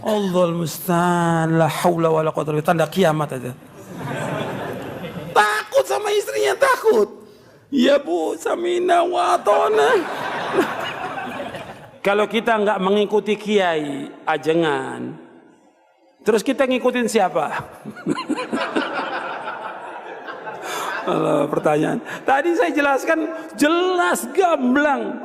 Allahul musta'an, la haula wala quwwata illa billah, tanda kiamat aja. Takut sama istrinya, takut. Ya Bu, samina wa atona. Kalau kita nggak mengikuti kiai ajengan, terus kita ngikutin siapa? Pertanyaan. Tadi saya jelaskan jelas gamblang.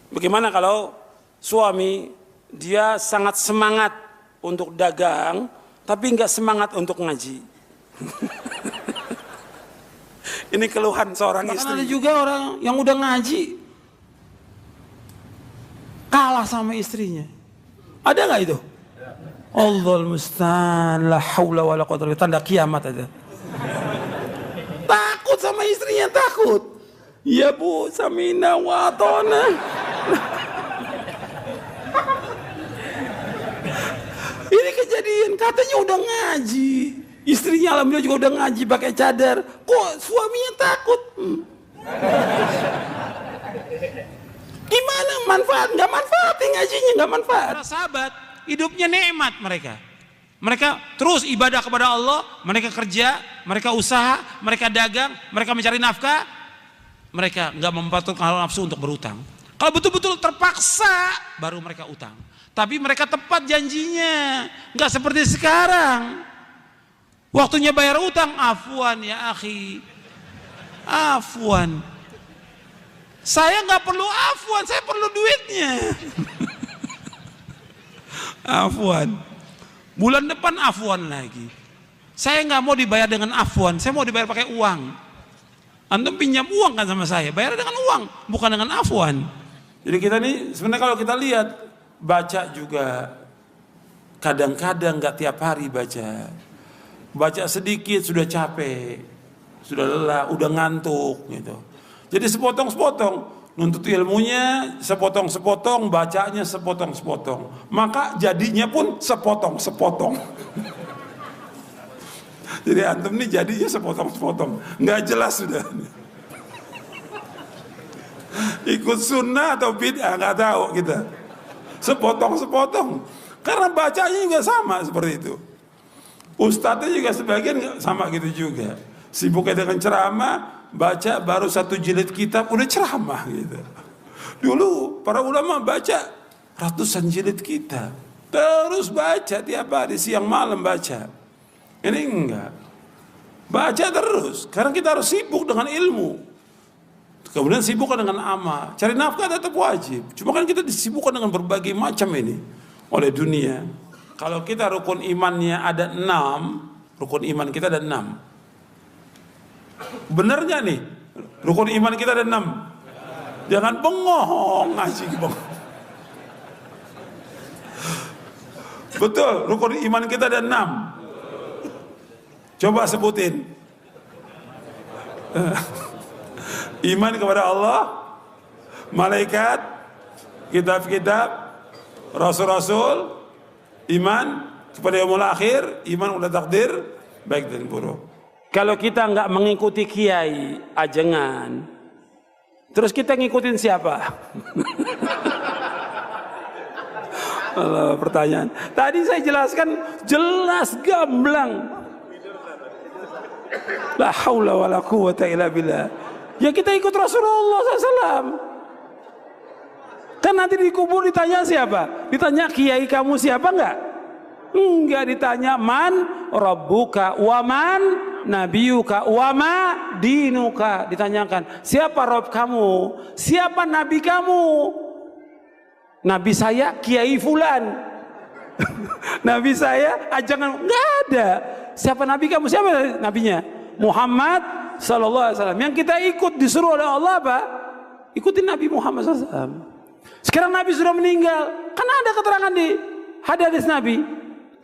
Bagaimana kalau suami dia sangat semangat untuk dagang, tapi nggak semangat untuk ngaji? Ini keluhan seorang istri. Ada juga orang yang udah ngaji kalah sama istrinya. Ada nggak itu? Allahul musta'an, la haula wala quwwata illa billah, tanda kiamat aja. Takut sama istrinya, takut. Ya Bu, samina wa atona. Ini kejadian, katanya udah ngaji, istrinya alhamdulillah juga udah ngaji pakai cadar, kok suaminya takut? Gimana manfaat? Nggak manfaat ngajinya, nggak manfaat. Para sahabat hidupnya nikmat mereka. Mereka terus ibadah kepada Allah, mereka kerja, mereka usaha, mereka dagang, mereka mencari nafkah, mereka nggak memperhatikan hawa nafsu untuk berutang. Kalau betul-betul terpaksa, baru mereka utang. Tapi mereka tepat janjinya, nggak seperti sekarang. Waktunya bayar utang, afwan ya akhi, afwan. Saya nggak perlu afwan, saya perlu duitnya. Afwan. Bulan depan afwan lagi. Saya nggak mau dibayar dengan afwan, saya mau dibayar pakai uang. Antum pinjam uang kan sama saya, bayar dengan uang, bukan dengan afwan. Jadi kita nih sebenarnya kalau kita lihat, baca juga kadang-kadang nggak tiap hari baca. Baca sedikit sudah capek, sudah lelah, udah ngantuk gitu. Jadi sepotong-sepotong, nuntut ilmunya sepotong-sepotong, bacanya sepotong-sepotong. Maka jadinya pun sepotong-sepotong. Jadi antum nih jadinya sepotong-sepotong, nggak jelas sudah. Ikut sunnah atau bid'ah nggak tahu kita. Sepotong-sepotong, karena bacanya juga sama seperti itu. Ustadznya juga sebagian sama gitu juga. Sibuknya dengan ceramah, baca baru 1 jilid kitab udah ceramah gitu. Dulu para ulama baca ratusan jilid kitab, terus baca tiap hari siang malam baca. Ini enggak, baca terus karena kita harus sibuk dengan ilmu, kemudian sibukkan dengan amal, cari nafkah tetap wajib. Cuma kan kita disibukkan dengan berbagai macam ini oleh dunia. Kalau kita rukun imannya ada 6, rukun iman kita ada 6. Benernya nih, rukun iman kita ada 6. Jangan bengong ngaji bengong. Betul, rukun iman kita ada 6. Coba sebutin. Iman kepada Allah, malaikat, kitab-kitab, rasul-rasul, iman kepada yaumul akhir, iman udah takdir baik dan buruk. Kalau kita nggak mengikuti kiai ajengan, terus kita ngikutin siapa? Pertanyaan. Tadi saya jelaskan jelas gamblang. La haula wala quwwata illa billah. Ya kita ikut Rasulullah SAW. Kan nanti dikubur ditanya siapa? Ditanya kiai kamu siapa enggak? Enggak ditanya man rabbuka wa man nabiyuka wa ma dinuka. Ditanyakan siapa Rob kamu? Siapa nabi kamu? Nabi saya kiai fulan. Nabi saya ajangan enggak ada. Siapa nabi kamu? Siapa nabinya? Muhammad sallallahu alaihi wasallam. Yang kita ikut disuruh oleh Allah apa? Ikutin Nabi Muhammad sallallahu alaihi wasallam. Sekarang Nabi sudah meninggal. Kan ada keterangan di hadis Nabi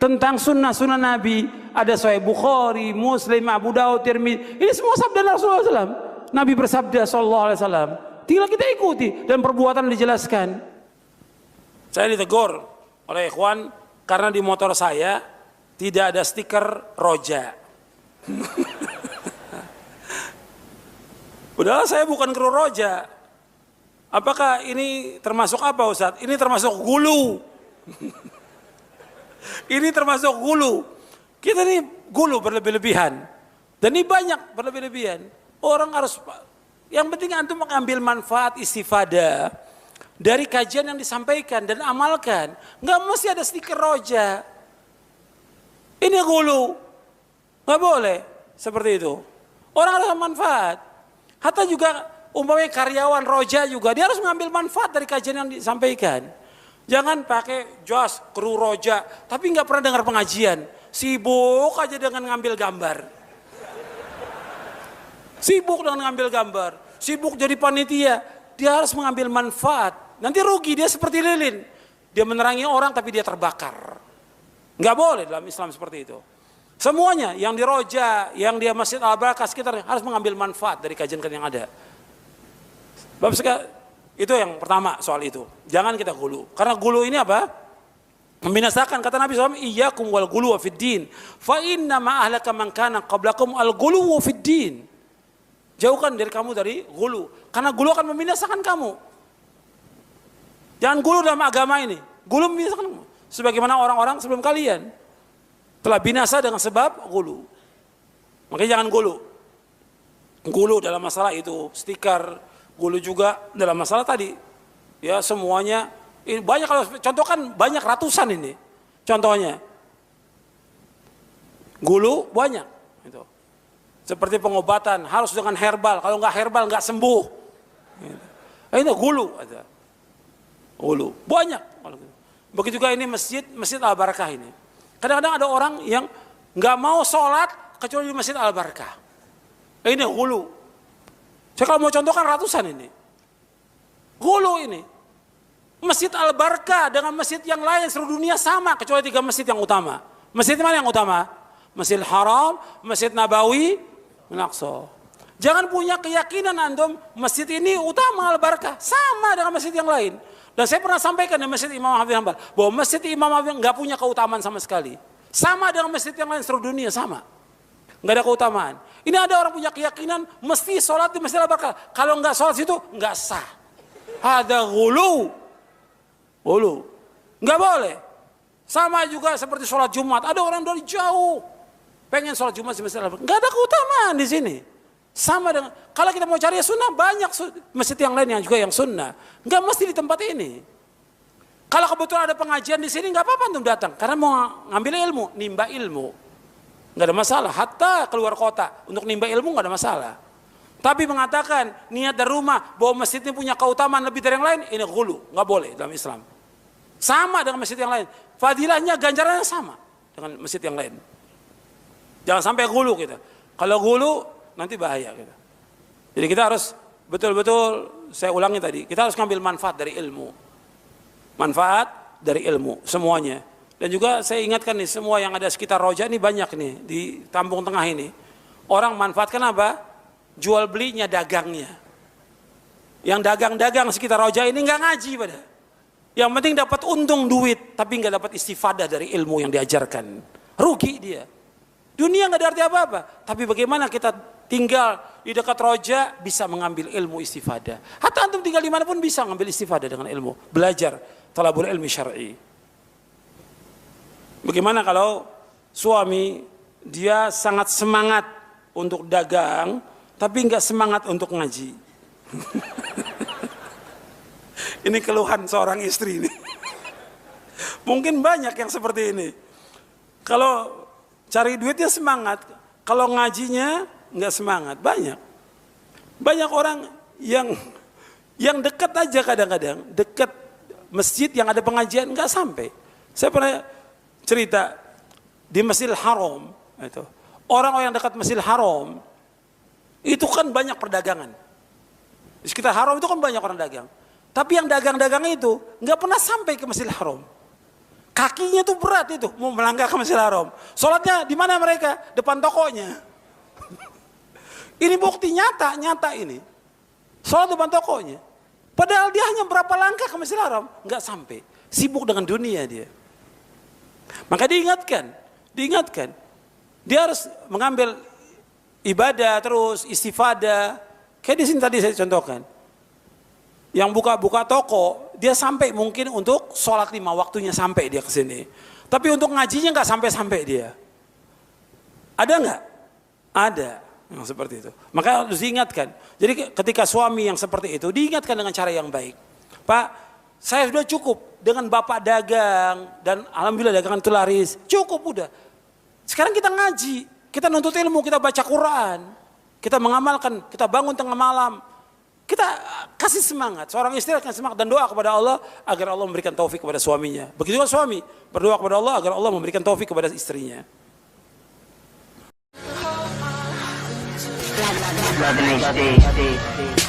tentang sunnah-sunnah Nabi. Ada Sahih Bukhari, Muslim, Abu Daud, Tirmidzi. Ini semua sabda Rasulullah SAW. Nabi bersabda sallallahu alaihi wasallam. Tinggal kita ikuti dan perbuatan dijelaskan. Saya ditegur oleh ikhwan karena di motor saya tidak ada stiker roja. Udahlah, saya bukan kru roja. Apakah ini termasuk apa Ustaz? Ini termasuk gulu. Ini termasuk gulu. Kita ini gulu berlebih-lebihan. Dan ini banyak berlebih-lebihan. Orang harus, yang penting antum mengambil manfaat istifadah dari kajian yang disampaikan dan amalkan. Nggak mesti ada stiker roja. Ini gulu. Nggak boleh seperti itu. Orang harus manfaat. Hatta juga umpamanya karyawan roja juga, dia harus mengambil manfaat dari kajian yang disampaikan. Jangan pakai jas kru roja, tapi nggak pernah dengar pengajian. Sibuk aja dengan ngambil gambar. Sibuk dengan ngambil gambar. Sibuk jadi panitia. Dia harus mengambil manfaat. Nanti rugi, dia seperti lilin. Dia menerangi orang tapi dia terbakar. Nggak boleh dalam Islam seperti itu. Semuanya yang di roja, yang di Masjid Al-Barakah sekitarnya harus mengambil manfaat dari kajian yang ada. Bapak sekalian, itu yang pertama soal itu. Jangan kita gulu. Karena gulu ini apa? Membinasakan. Kata Nabi SAW, iyyakum wal gulu wa fid din. Fa inna ma ahlaka man kana qablakum al gulu wa fid din. Jauhkan diri kamu dari gulu. Karena gulu akan membinasakan kamu. Jangan gulu dalam agama ini. Gulu membinasakan kamu. Sebagaimana orang-orang sebelum kalian telah binasa dengan sebab gulu. Makanya jangan gulu. Gulu dalam masalah itu, stiker, gulu juga dalam masalah tadi. Ya semuanya, ini banyak, kalau contoh kan banyak ratusan ini. Contohnya. Gulu banyak. Gitu. Seperti pengobatan, harus dengan herbal. Kalau nggak herbal nggak sembuh. Gitu. Ini gulu. Gulu, banyak. Begitu juga ini Masjid Al-Barakah ini. Kadang-kadang ada orang yang nggak mau sholat kecuali di Masjid Al-Barakah. Ini gulu. Saya kalau mau contohkan ratusan ini. Gulu ini. Masjid Al-Barakah dengan masjid yang lain seluruh dunia sama kecuali 3 masjid yang utama. Masjid mana yang utama? Masjidil Haram, Masjid Nabawi, Al-Aqsa. Jangan punya keyakinan antum masjid ini utama Al-Barakah, sama dengan masjid yang lain. Dan saya pernah sampaikan di Masjid Imam Ahmad bin Hanbal bahwa Masjid Imam Ahmad nggak punya keutamaan sama sekali. Sama dengan masjid yang lain seluruh dunia, sama. Nggak ada keutamaan. Ini ada orang punya keyakinan mesti sholat di Masjid Al-Barakah. Kalau nggak sholat situ nggak sah. Ada gulu. Gulu. Nggak boleh. Sama juga seperti sholat Jumat. Ada orang dari jauh pengen sholat Jumat di Masjid Al-Barakah. Nggak ada keutamaan di sini. Sama dengan, kalau kita mau cari sunnah, banyak masjid yang lain yang juga yang sunnah. Nggak mesti di tempat ini. Kalau kebetulan ada pengajian di sini, nggak apa-apa untuk datang. Karena mau ngambil ilmu, nimba ilmu. Nggak ada masalah. Hatta keluar kota, untuk nimba ilmu nggak ada masalah. Tapi mengatakan, niat dari rumah, bahwa masjid ini punya keutamaan lebih dari yang lain, ini gulu. Nggak boleh dalam Islam. Sama dengan masjid yang lain. Fadilahnya, ganjarannya sama dengan masjid yang lain. Jangan sampai gulu kita. Kalau gulu, nanti bahaya kita. Jadi kita harus betul-betul, saya ulangi tadi, kita harus ngambil manfaat dari ilmu. Manfaat dari ilmu, semuanya. Dan juga saya ingatkan nih, semua yang ada sekitar roja ini banyak nih, di Kampung Tengah ini. Orang manfaatkan apa? Jual belinya, dagangnya. Yang dagang-dagang sekitar roja ini nggak ngaji pada. Yang penting dapat untung duit, tapi nggak dapat istifadah dari ilmu yang diajarkan. Rugi dia. Dunia nggak ada arti apa-apa. Tapi bagaimana kita tinggal di dekat roja bisa mengambil ilmu istifadah. Hatta antum tinggal di mana pun bisa mengambil istifadah dengan ilmu. Belajar talabul ilmi syar'i. Bagaimana kalau suami dia sangat semangat untuk dagang tapi nggak semangat untuk ngaji? Ini keluhan seorang istri ini. Mungkin banyak yang seperti ini. Kalau cari duitnya semangat, kalau ngajinya nggak semangat. Banyak orang yang dekat aja kadang-kadang, dekat masjid yang ada pengajian nggak sampai. Saya pernah cerita di Masjidil Haram itu, orang-orang yang dekat Masjidil Haram itu kan banyak perdagangan. Di sekitar Haram itu kan banyak orang dagang. Tapi yang dagang-dagang itu nggak pernah sampai ke Masjidil Haram. Kakinya tuh berat itu mau melangkah ke Masjidil Haram. Sholatnya di mana mereka? Depan tokonya. Ini bukti nyata ini. Sholat depan tokonya. Padahal dia hanya berapa langkah ke Masjidil Haram, nggak sampai. Sibuk dengan dunia dia. Maka diingatkan. Dia harus mengambil ibadah terus, istifadah. Kayak di sini tadi saya contohkan. Yang buka-buka toko, dia sampai mungkin untuk sholat 5 waktunya sampai dia ke sini. Tapi untuk ngajinya nggak sampai-sampai dia. Ada nggak? Ada yang seperti itu. Maka harus diingatkan. Jadi ketika suami yang seperti itu diingatkan dengan cara yang baik. Pak, saya sudah cukup dengan bapak dagang dan alhamdulillah dagangan itu laris. Cukup udah. Sekarang kita ngaji, kita nuntut ilmu, kita baca Quran, kita mengamalkan, kita bangun tengah malam. Kita kasih semangat, seorang istri akan semangat dan doa kepada Allah agar Allah memberikan taufik kepada suaminya. Begitu juga suami berdoa kepada Allah agar Allah memberikan taufik kepada istrinya. Love me,